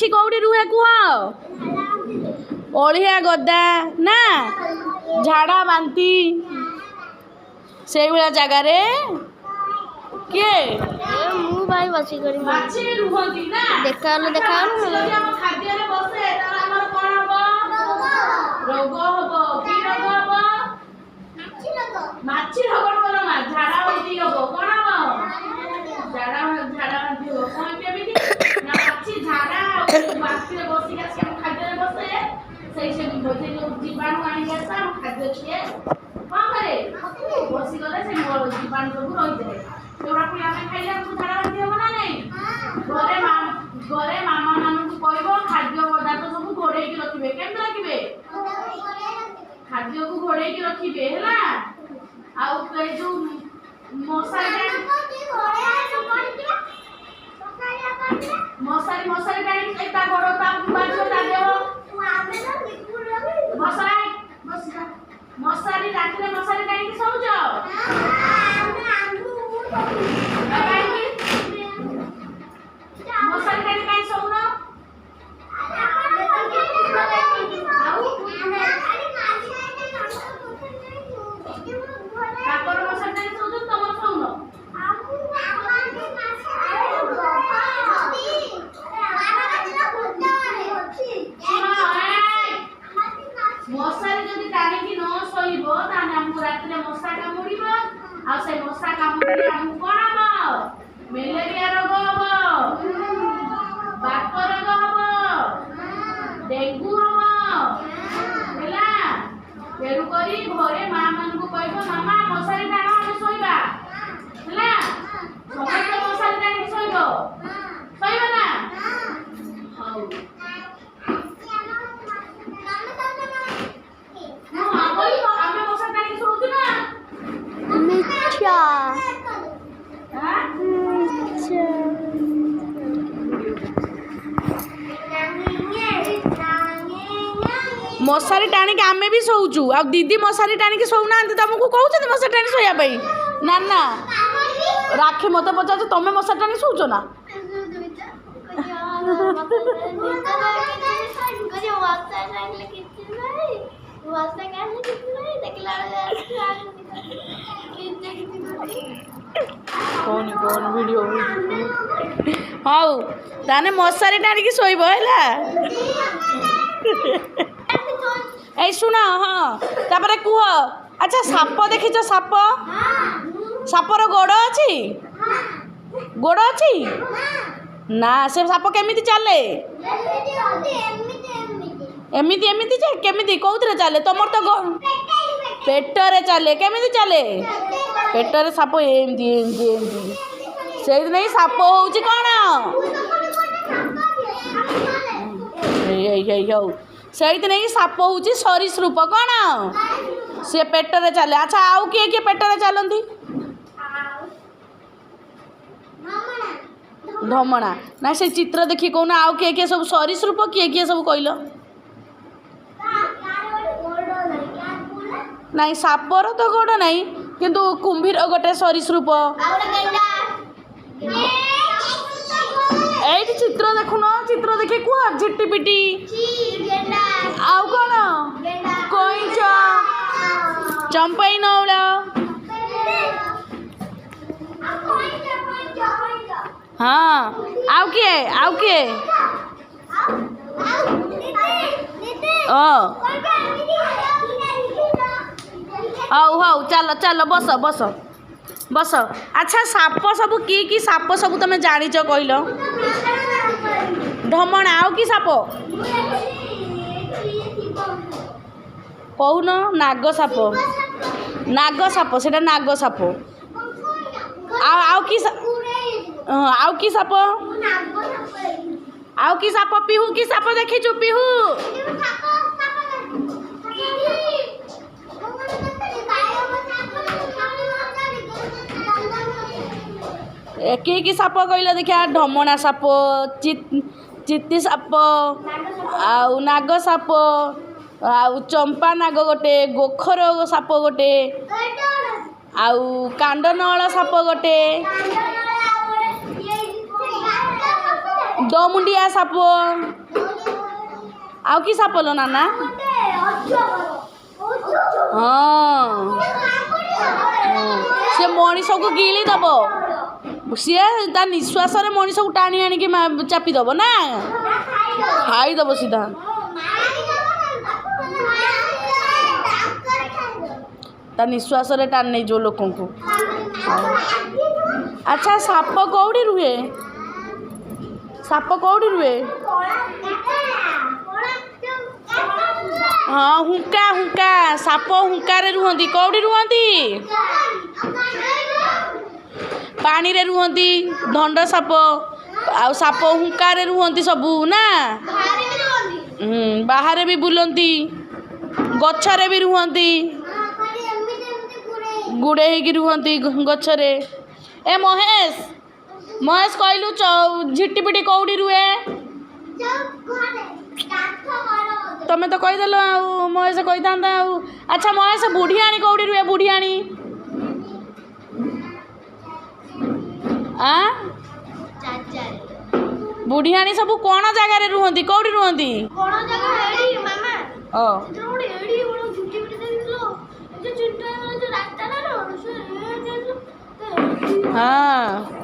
ମାଛି କୋଉଠି ରୁହେ କୁହ? ଅଳିଆ ଗଦା ନା ଝାଡ଼ା ବାନ୍ତି ସେଇଭଳିଆ ଜାଗାରେ କିଏ ମୁଁ ଭାଇ ବସିକରି ମାଛି ରୁହନ୍ତି ନା। ଦେଖାଗଲେ ଯଦି ଆମ ଖାଦ୍ୟରେ ବସେ ତାହେଲେ ଆମର କଣ ହବ? ରୋଗ ହବ। କି ରୋଗ ହବ? ମାଛି ରୋଗ ନୁହଁ ମା, ଝାଡ଼ା ବାନ୍ତି ହବ। କଣ ହବ? ଝାଡ଼ା ବାନ୍ତି ହବ। କଣ କେମିତି ନା ମାଛି ଝାଡ଼ା ବାନ୍ତିରେ ବସିକି ଆସି ଆମ ଖାଦ୍ୟରେ ବସେ ସେଇ ଯୋଉ ଜୀବାଣୁ ଆଣିକି ଆସେ ଆମ ଖାଦ୍ୟ କିଏ କଣ କରେ ବସିଗଲେ ସେ ଜୀବାଣୁ ସବୁ ରହିଯାଏ। ସେଗୁଡ଼ା ପୁଣି ଆମେ ଖାଇଲେ ଆମକୁ ଝାଡ଼ା ବାନ୍ତି ହବ ନା ନାଇଁ? ଘରେ ମାମା ମାନଙ୍କୁ କହିବ ଖାଦ୍ୟ ପଦାର୍ଥ ସବୁ ଘୋଡ଼େଇକି ରଖିବେ। କେମିତି ରଖିବେ? ଖାଦ୍ୟକୁ ଘୋଡ଼େଇକି ରଖିବେ ହେଲା। ଆଉ ଏ ଯୋଉ ମଶାରୀ ଟାଣିକି ତା ଗୋଡ଼ ତା ବାଜିବ ତା ଦେହ ମଶାରୀ ରାତିରେ ମଶାରୀ ଟାଣିକି ଶୋଉଛ? ମଶାରୀ ଟାଣି କାଇଁ ଶୋଉନ? ତାଙ୍କର ମଶାରୀ ଟାଣି ଶୋଉଛ ତମର ଶୋଉନ? ମଶାରୀ ଯଦି ଟାଣିକି ନ ଶୋଇବ ତାହେଲେ ଆମକୁ ରାତିରେ ମଶା କାମୁଡ଼ିବ। ଆଉ ସେ ମଶା କାମୁଡ଼ିଲେ ଆମକୁ କଣ ହବ? ମ୍ୟାଲେରିଆ ରୋଗ ହବ, ବାତ ରୋଗ ହବ, ଡେଙ୍ଗୁ ହବ ହେଲା। ତେଣୁକରି ଘରେ ମା ମାନଙ୍କୁ କହିବ ମାମା ମଶାରୀ ଟାଣ ଆମେ ଶୋଇବା ହେଲା। ସମସ୍ତେ ମଶାରୀ ଟାଣିକି ଶୋଇବ। ଶୋଇବ ନା? ହଉ। ଆମେ ମଶାରୀ ଟାଣିକି ଶୋଉଛୁ ନା? ମିଛା ମଶାରୀ ଟାଣିକି ଆମେ ବି ଶୋଉଛୁ। ଆଉ ଦିଦି ମଶାରୀ ଟାଣିକି ଶୋଉନାହାନ୍ତି ତମକୁ କହୁଛନ୍ତି ମଶାରୀ ଟାଣି ଶୋଇବା ପାଇଁ? ନା ନା ରାକ୍ଷୀ ମତେ ପଚାରୁଛି ତମେ ମଶାରୀ ଟାଣି ଶୋଉଛ ନା? କौन वीडियो हौ ताने मशारी टाणिकी शोइब हैला। ए सुन हाँ तापर कुह अच्छा साप देखिछ? साप सापर गोड़ अच्छी गोड़ अच्छी ना से साप केमिति चले? एमिति एमिति जे केमिति कोउथरे चले? तमर तो पेटरे चले। केमिति चले? पेटरे साप एमती एमती एमती से नहीं साप होउची कोन से नहीं साप होउची सरीसृप कोन से पेटरे चले। अच्छा आउ किए किए पेटरे चलती? धमणा ना से चित्र देखी कौन आउ किए किए सब सरीसृप किए किए सब कहल? नहीं सापर तो गोड़ नहीं किंतु कुंभीर गोटे सरीसृप। एठी चित्र देखुन चित्र देखी कुह झिट्टिपिटी आउ कौन कईच चंपाई नौला हाँ आउ किए हौ हौ चलो चलो बस बस बस। अच्छा साप सब कि साप सब तुम जानिच कहल? ढमणा आउ कि साप कहून? नाग साप सेटा नाग साप। आउ कि साप पिहू कि साप देखिचु? पिहू कि साप कहल देखिया? ढमणा साप, चित्ती साप, आउ नाग साप, आउ चंपा नाग गोटे, गोखर साप गोटे, आउ कांडनଳ साप गोटे, ଦୋମୁଣ୍ଡିଆ ସାପ ଆଉ କି ସାପ ଲୋ ନାନା ହଁ ସେ ମଣିଷକୁ ଗିଳି ଦବ ସିଏ ତା ନିଶ୍ୱାସରେ ମଣିଷକୁ ଟାଣି ଆଣିକି ଚାପି ଦବ ନା ଖାଇଦବ ସିଧା ତା ନିଶ୍ୱାସରେ ଟାଣି ନେଇଯିବ ଲୋକଙ୍କୁ ଆଚ୍ଛା ସାପ କୋଉଠି ରୁହେ ହଁ ହୁଙ୍କା ହୁଙ୍କା ସାପ ହୁଙ୍କାରେ ରୁହନ୍ତି କୋଉଠି ରୁହନ୍ତି ପାଣିରେ ରୁହନ୍ତି ଧଣ୍ଡ ସାପ ଆଉ ସାପ ହୁଙ୍କାରେ ରୁହନ୍ତି ସବୁ ନା ବାହାରେ ବି ବୁଲନ୍ତି ଗଛରେ ବି ରୁହନ୍ତି ଗୁଡ଼େଇ ହେଇକି ରୁହନ୍ତି ଗଛରେ ଏ ମହେଶ କହିଲୁ ଝିଟିପିଟି କୋଉଠି ରୁହେ ତମେ ତ କହିଦେଲ ଆଉ ମହେଶ କହିଥାନ୍ତା ଆଉ ଆଚ୍ଛା ମହେଶ ବୁଢ଼ିଆଣୀ କୋଉଠି ରୁହେ ବୁଢ଼ିଆଣୀ ବୁଢ଼ିଆଣୀ ସବୁ କ'ଣ ଜାଗାରେ ରୁହନ୍ତି କୋଉଠି ରୁହନ୍ତି ହଁ